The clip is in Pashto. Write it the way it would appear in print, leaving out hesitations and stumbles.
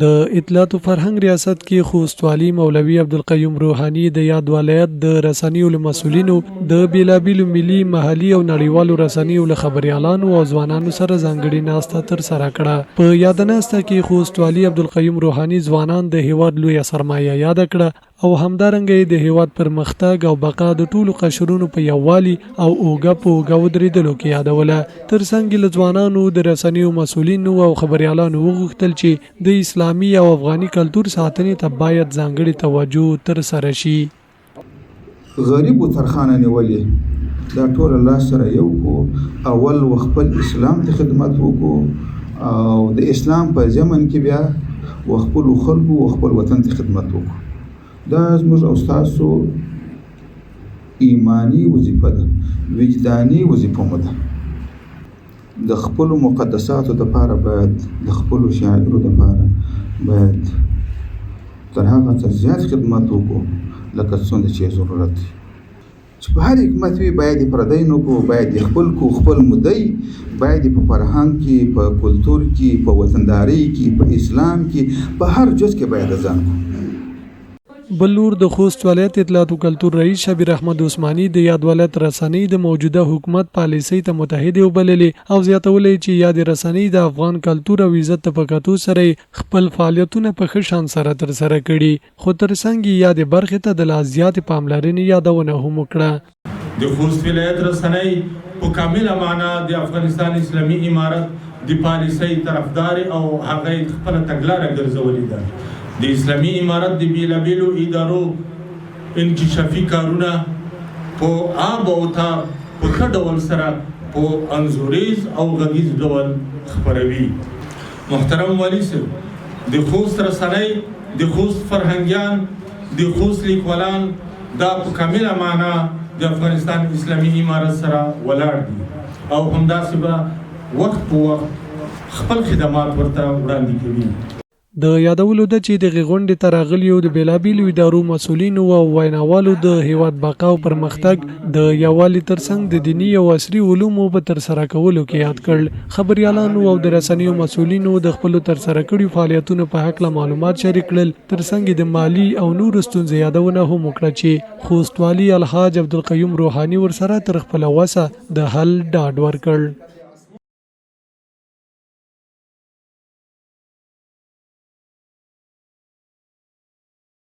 د اطلاعات او فرهنګ ریاست کې خوستوالي مولوي عبدالقیوم روحاني د یاد ولایت د رسنیو مسؤلینو د بیلابیلو ملي محلي او نړیوالو رسنیو له خبريالانو او ځوانانو سره ځانګړي ناسته تر سره کړه. په یادناسته کې خوستوالي عبدالقیوم روحاني ځوانان د هیواد لوی سرمایه یاد کړه او همدارنګه د هیواد پرمختګ او بقا د ټولو قشرونو په یووالي او اوګه په اوګه ودرېدلو کې یادوله. ترڅنګ له ځوانانو د رسنیو مسؤلینو او خبريالانو وغوښتل چې د اسلامي او افغاني کلتور ساتنې ته باید ځانګړي توجه تر سره شي. غریب و ترخانه نیولې دا ټول الله سره یو کو اول خپل اسلام ته خدمت وکړو او د اسلام په ضمن کې بیا خپل خلکو او خپل وطن ته خدمت وکړو. دا زموږ او تاسو ایمانی وظیفه ده، وجداني وظیفه مو ده. د خپل مقدساتو لپاره باید د خپل شاعرو لپاره باید تر هغه څه زیات خدمت وکړو لکه څومره چې ضرورت دی. چې په هر حکمت وي باید پردی نه کو، باید خپل کو، خپل مدعي باید په فرهنګ کې، په کلتور کې، په وطنداري کې، په اسلام کې، په هر جز کې باید ځان کو. بلور د خوست ولایت اطلاعات او کلتور رئیس شبیر احمد عثماني د یاد ولایت رسنۍ د موجوده حکومت پالیسۍ ته متحد وبللې او زیاتولې چې یاد رسنۍ د افغان کلتور او عزت په کتو سره خپل فعالیتونه په ښه شان سره تر سره کړي. خو ترڅنګ یاد برخه ته د لازیات پاملرنې یادونه هم وکړه. د خوست ولایت رسنۍ په کامله معنا د افغانستان اسلامي امارت د پالیسۍ طرفدار او هغه خپل تګلارې ګرځولې ده. د اسلامي امارت د بیلابیلو ادارو انکشافي کارونه په آب او تاب په ښه ډول سره په انځوریز او غږیز ډول خپروي. محترم والي صاحب، د خوست رسنۍ، د خوست فرهنګیان، د خوست لیکوالان دا په کامله معنا د افغانستان اسلامي امارت سره ولاړ دي او همداسې به وخت په وخت خپل خدمات ورته وړاندې کوي. د یادولو ده چې د غونډې ته راغلیو د بیلابیلو ادارو مسؤلینو او ویناوالو د هیواد بقا او پرمختګ د یووالي ترڅنګ د دیني او عصري علومو په ترسره کولو کې یاد کړل. خبريالانو او د رسنیو مسؤلینو د خپل ترسره کړیو فعالیتونو په حق معلومات شریک کړل. ترڅنګ د مالی او نور ستونزې یادونه هم وکړه چې خوستوالي الحاج عبدالقیوم روحاني ورسره تر خپل وسه د حل ډاډ ورکړ.